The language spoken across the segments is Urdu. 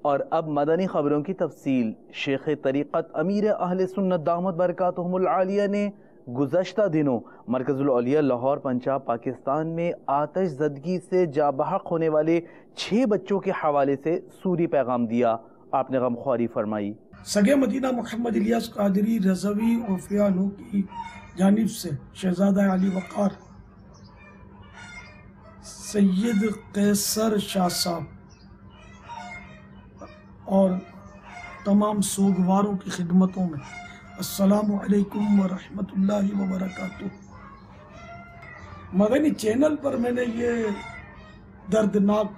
اور اب مدنی خبروں کی تفصیل۔ شیخ طریقت امیر اہل سنت دامت برکاتہم العالیہ نے گزشتہ دنوں مرکز الاولیاء لاہور پنجاب پاکستان میں آتش زدگی سے جاں بحق ہونے والے 6 بچوں کے حوالے سے سوری پیغام دیا۔ آپ نے غمخواری فرمائی۔ سگے مدینہ محمد الیاس قادری رضوی عرفیہ نو کی جانب سے شہزادہ علی وقار سید قیصر شاہ صاحب اور تمام سوگواروں کی خدمتوں میں السلام علیکم ورحمۃ اللہ وبرکاتہ۔ مدنی چینل پر میں نے یہ دردناک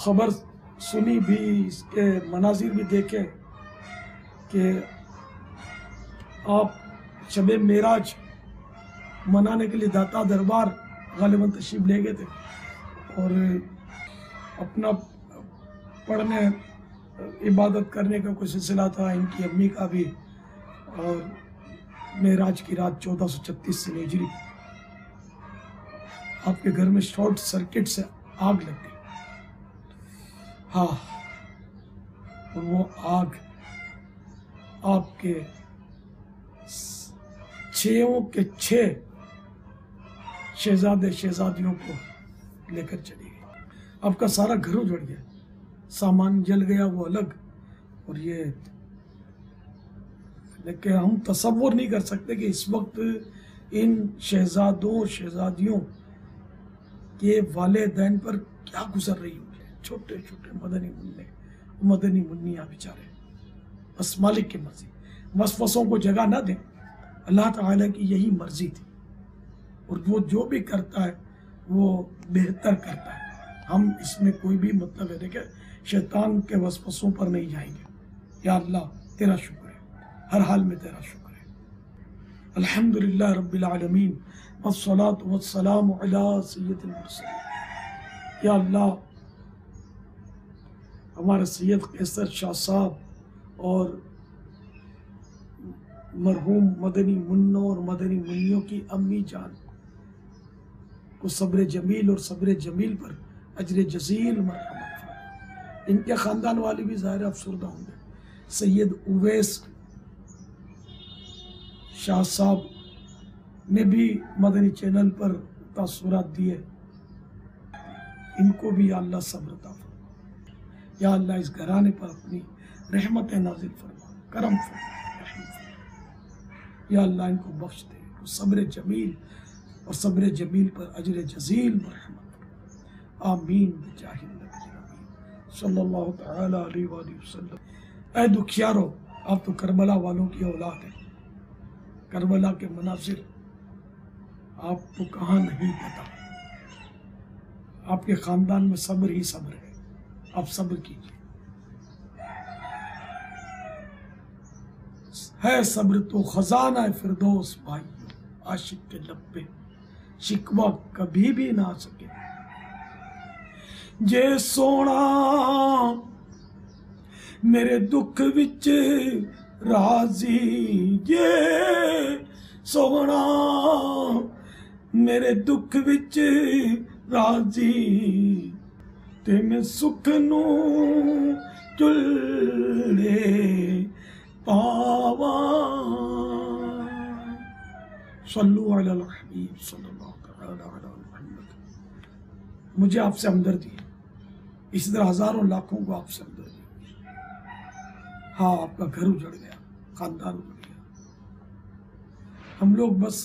خبر سنی بھی، اس کے مناظر بھی دیکھے کہ آپ شب معراج منانے کے لیے داتا دربار غالباً تشریف لے گئے تھے اور اپنا پڑھنے عبادت کرنے کا کوئی سلسلہ تھا، ان کی امی کا بھی، اور معراج کی رات 1436 سے ہجری آپ کے گھر میں شارٹ سرکٹ سے آگ لگ گئی۔ ہاں، اور وہ آگ آپ کے 6 شہزادے شہزادیوں کو لے کر چلی گئی۔ آپ کا سارا گھر اجڑ گیا، سامان جل گیا وہ الگ، اور یہ لیکن ہم تصور نہیں کر سکتے کہ اس وقت ان شہزادوں شہزادیوں کے والدین پر کیا گزر رہی ہوگی۔ چھوٹے چھوٹے مدنی منیاں بیچارے، بس مالک کی مرضی، وسوسوں کو جگہ نہ دیں، اللہ تعالیٰ کی یہی مرضی تھی، اور وہ جو بھی کرتا ہے وہ بہتر کرتا ہے۔ ہم اس میں کوئی بھی مطلب ہے دیکھیں شیطان کے وسوسوں پر نہیں جائیں گے۔ یا اللہ تیرا شکر ہے، ہر حال میں تیرا شکر ہے۔ الحمدللہ رب العالمین والصلاة والسلام علی سید المرسلین۔ یا اللہ ہمارے سید قیصر شاہ صاحب اور مرحوم مدنی منوں اور مدنی منیوں کی امی جان کو صبر جمیل اور صبر جمیل پر اجر جزیل مرحمت فرمائے۔ ان کے خاندان والے بھی ظاہر افسردہ ہوں گے۔ سید اویس شاہ صاحب نے بھی مدنی چینل پر تاثرات دیے، ان کو بھی یا اللہ صبر عطا فرما۔ یا اللہ اس گھرانے پر اپنی رحمت نازل فرما، کرم فرما، رحم فرما۔ یا اللہ ان کو بخش دے، صبر جمیل اور صبر جمیل پر اجر جزیل مرحمت فرما۔ آمین بجاہ النبی الامین صلی اللہ تعالی علیہ وآلہ وسلم۔ اے دکھیارو، آپ تو کربلا والوں کی اولاد ہیں، کربلا کے مناظر آپ کو کہاں نہیں پتا۔ آپ کے خاندان میں صبر ہی صبر ہے، آپ صبر کیجئے۔ ہے صبر تو خزانہ فردوس بھائیو، عاشق کے لب پہ شکوہ کبھی بھی نہ آ سکے۔ جے سونا میرے دکھ وچ راضی، جے سونا میرے دکھ وچ راضی، تے میں سکھ نو چلے پاواں۔ صلو علی الحبیب صلی اللہ تعالی علی محمد۔ مجھے آپ سے ہمدردی ہے، اسی طرح ہزاروں لاکھوں کو آپ سے ہمدردی ہے۔ ہاں، آپ کا گھر اجڑ گیا، خاندان اجڑ گیا۔ ہم لوگ بس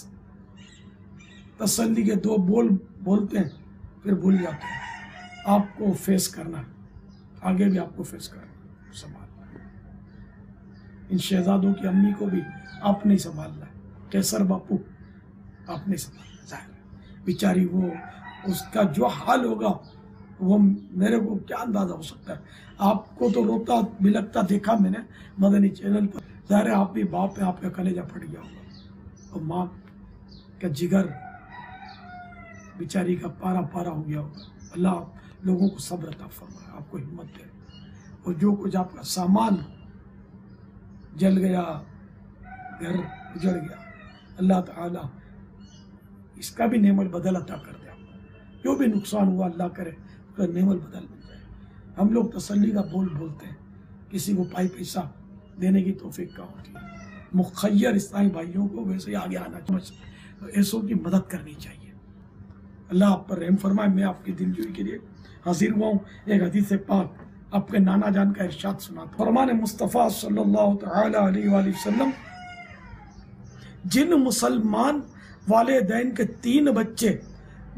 تسلی کے 2 بول بولتے ہیں پھر بھول جاتے ہیں۔ آپ کو فیس کرنا ہے، آگے بھی آپ کو فیس کرنا ہے، سنبھالنا ہے۔ ان شہزادوں کی امی کو بھی آپ نے سنبھالنا ہے، قیصر باپو آپ نے سنبھالنا ہے۔ ظاہر ہے بیچاری وہ اس کا جو حال ہوگا وہ میرے کو کیا اندازہ ہو سکتا ہے۔ آپ کو تو روتا بلکتا دیکھا میں نے مدنی چینل پر، ظاہر ہے آپ بھی باپ ہیں، آپ کا کلیجہ پھٹ گیا ہوگا، اور ماں کا جگر بیچاری کا پارا پارا ہو گیا ہوگا۔ اللہ آپ لوگوں کو صبر عطا فرمائے، آپ کو ہمت دے، اور جو کچھ آپ کا سامان جل گیا، گھر اجڑ گیا، اللہ تعالیٰ اس کا بھی نعم البدل عطا کر دے۔ آپ کو جو بھی نقصان ہوا اللہ کرے اس کا نعم البدل مل جائے۔ ہم لوگ تسلی کا بول بولتے ہیں، کسی کو پائی پیسہ دینے کی توفیق کا ہوتی ہے۔ مخیر اسلامی بھائیوں کو ویسے ہی آگے آنا چاہیے، تو ایسوں کی مدد کرنی چاہیے۔ اللہ آپ پر رحم فرمائے۔ میں آپ کی دلجوئی کے لیے حاضر ہوا ہوں۔ ایک حدیث پاک آپ کے نانا جان کا ارشاد سناتا ہوں۔ فرمان مصطفیٰ صلی اللہ تعالی علیہ وآلہ وسلم، جن مسلمان والدین کے 3 بچے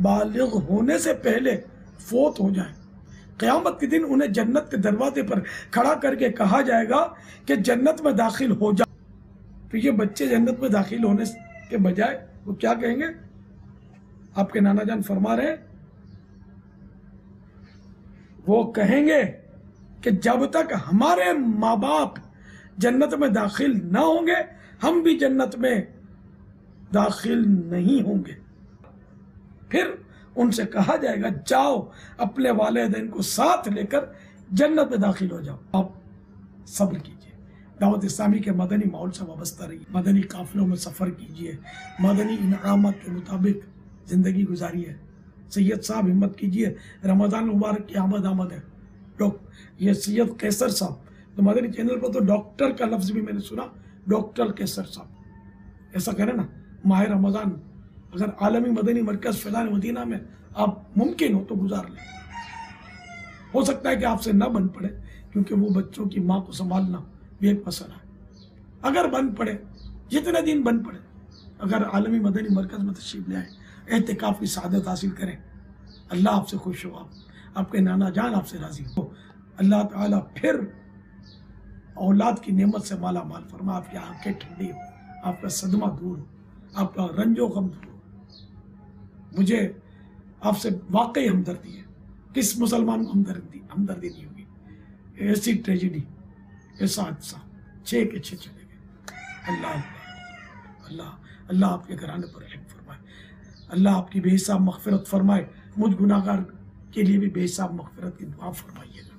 بالغ ہونے سے پہلے فوت ہو جائیں، قیامت کے دن انہیں جنت کے دروازے پر کھڑا کر کے کہا جائے گا کہ جنت میں داخل ہو جا۔ تو یہ بچے جنت میں داخل ہونے کے بجائے وہ کیا کہیں گے؟ آپ کے نانا جان فرما رہے ہیں، وہ کہیں گے کہ جب تک ہمارے ماں باپ جنت میں داخل نہ ہوں گے ہم بھی جنت میں داخل نہیں ہوں گے۔ پھر ان سے کہا جائے گا جاؤ اپنے والدین کو ساتھ لے کر جنت میں داخل ہو جاؤ۔ آپ صبر کیجئے، دعوت اسلامی کے مدنی ماحول سے وابستہ رہیے، مدنی قافلوں میں سفر کیجئے، مدنی انعامات کے مطابق زندگی گزاریے۔ سید صاحب ہمت کیجئے، رمضان مبارک کی آمد ہے۔ یہ سید قیصر صاحب، تو مدنی چینل پر تو ڈاکٹر کا لفظ بھی میں نے سنا، ڈاکٹر قیصر صاحب، ایسا کریں نا، ماہ رمضان اگر عالمی مدنی مرکز فیضان مدینہ میں آپ ممکن ہو تو گزار لیں۔ ہو سکتا ہے کہ آپ سے نہ بن پڑے، کیونکہ وہ بچوں کی ماں کو سنبھالنا بھی ایک مسئلہ ہے۔ اگر بن پڑے، جتنے دن بن پڑے، اگر عالمی مدنی مرکز میں تشریف لے آئے، اعتکاف کی سعادت حاصل کریں، اللہ آپ سے خوش ہو، آپ کے نانا جان آپ سے راضی ہو، اللہ تعالیٰ پھر اولاد کی نعمت سے مالا مال فرما، آپ کی آنکھیں ٹھنڈی ہو، آپ کا صدمہ دور ہو، آپ کا رنج و غم دور ہو۔ مجھے آپ سے واقعی ہمدردی ہے، کس مسلمان کو ہمدردی نہیں ہوگی؟ ایسی ٹریجڈی، ایسا حادثہ 6 کے 6 چلے گئے۔ اللہ آپ کے گھرانے پر رحم فرمائے، اللہ آپ کی بے حساب مغفرت فرمائے، مجھ گناہگار کے لیے بھی بے حساب مغفرت کی دعا فرمائیے گا۔